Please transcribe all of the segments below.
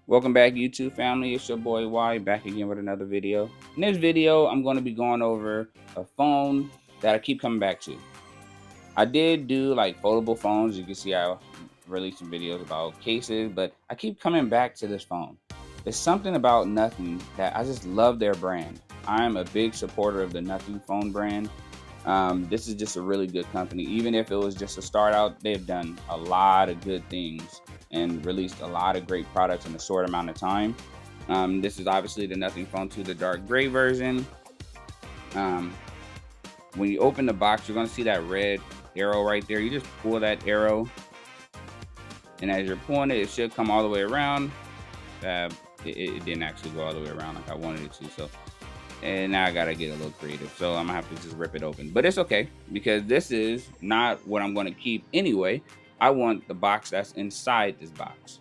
Welcome back, YouTube family. It's your boy Y back again with another video. In this video, I'm going to be going over a phone that I keep coming back to. I did do like foldable phones. You can see I released some videos about cases, but I keep coming back to this phone. There's something about Nothing that I just love their brand. I'm a big supporter of the Nothing phone brand. This is just a really good company. Even if it was just a start out, they've done a lot of good things and released a lot of great products in a short amount of time. This is obviously the Nothing Phone 2, the dark gray version. When you open the box, you're going to see that red arrow right there. You just pull that arrow, and as you're pulling it, it should come all the way around. It didn't actually go all the way around like I wanted it to, so and now I gotta get a little creative, so I'm gonna have to just rip it open, but it's okay because this is not what I'm going to keep anyway. I want the box that's inside this box.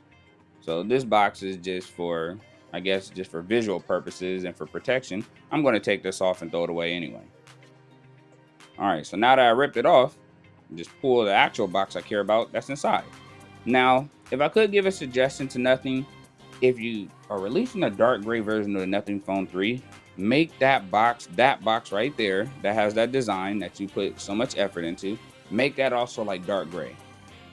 So this box is just for, I guess, just for visual purposes and for protection. I'm going to take this off and throw it away anyway. All right, so now that I ripped it off, just pull the actual box I care about that's inside. Now, if I could give a suggestion to Nothing, if you are releasing a dark gray version of the Nothing Phone 3, make that box right there that has that design that you put so much effort into, make that also like dark gray.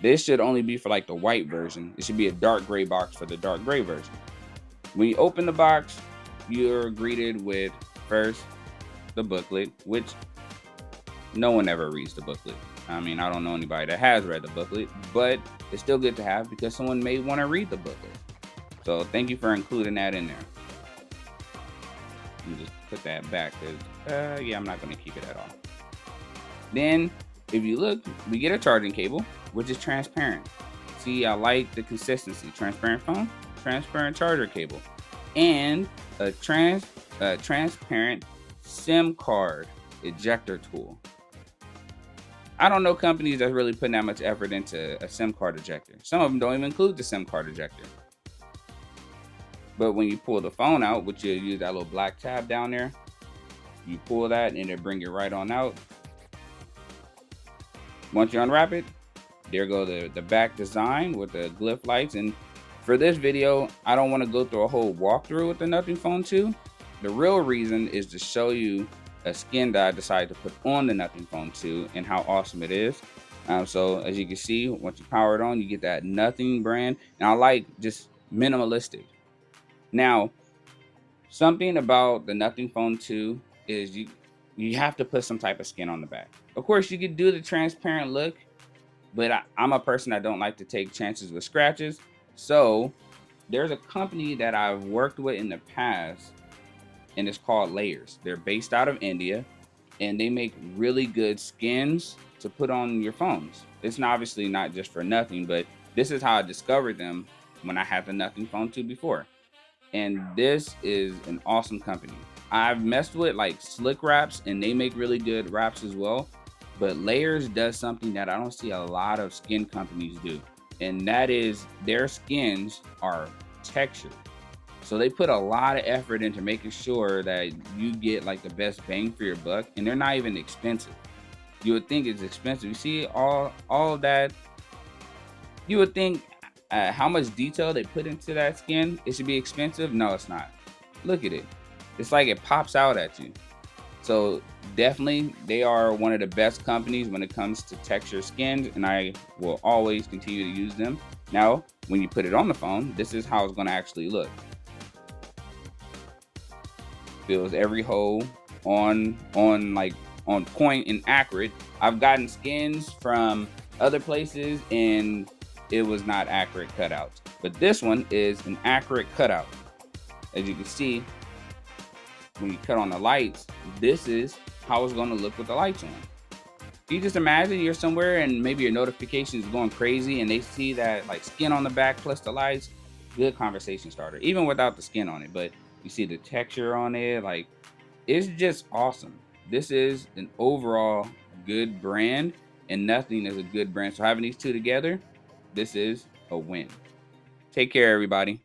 This should only be for like the white version. It should be a dark gray box for the dark gray version. When you open the box, you're greeted with first the booklet, which no one ever reads the booklet. I mean, I don't know anybody that has read the booklet, but it's still good to have because someone may want to read the booklet. So thank you for including that in there. Let me just put that back because, yeah, I'm not going to keep it at all. Then, if you look, we get a charging cable, which is transparent. See, I like the consistency. Transparent phone, transparent charger cable, and a transparent SIM card ejector tool. I don't know companies that's really putting that much effort into a SIM card ejector. Some of them don't even include the SIM card ejector. But when you pull the phone out, which you use that little black tab down there, you pull that and it'll bring it right on out. Once you unwrap it, there go the back design with the glyph lights. And for this video, I don't want to go through a whole walkthrough with the Nothing Phone 2. The real reason is to show you a skin that I decided to put on the Nothing Phone 2 and how awesome it is. So as you can see, once you power it on, you get that Nothing brand. And I like just minimalistic. Now, something about the Nothing Phone 2 is you have to put some type of skin on the back. Of course, you could do the transparent look, but I'm a person that don't like to take chances with scratches. So there's a company that I've worked with in the past, and it's called Layers. They're based out of India, and they make really good skins to put on your phones. It's obviously not just for Nothing, but this is how I discovered them when I had the Nothing Phone 2 before. And this is an awesome company. I've messed with like Slick Wraps, and they make really good wraps as well. But Layers does something that I don't see a lot of skin companies do. And that is their skins are textured. So they put a lot of effort into making sure that you get like the best bang for your buck. And they're not even expensive. You would think it's expensive. You see all of that. You would think how much detail they put into that skin, it should be expensive. No, it's not. Look at it. It's like it pops out at you. So definitely they are one of the best companies when it comes to texture skins, and I will always continue to use them. Now, when you put it on the phone, this is how it's going to actually look. Fills every hole on point and accurate. I've gotten skins from other places and it was not accurate cutouts, but this one is an accurate cutout. As you can see, when you cut on the lights, this is how it's going to look with the lights on. You just imagine you're somewhere and maybe your notification is going crazy and they see that like skin on the back plus the lights. Good conversation starter, even without the skin on it. But you see the texture on it, like it's just awesome. This is an overall good brand, and Nothing is a good brand. So having these two together, this is a win. Take care, everybody.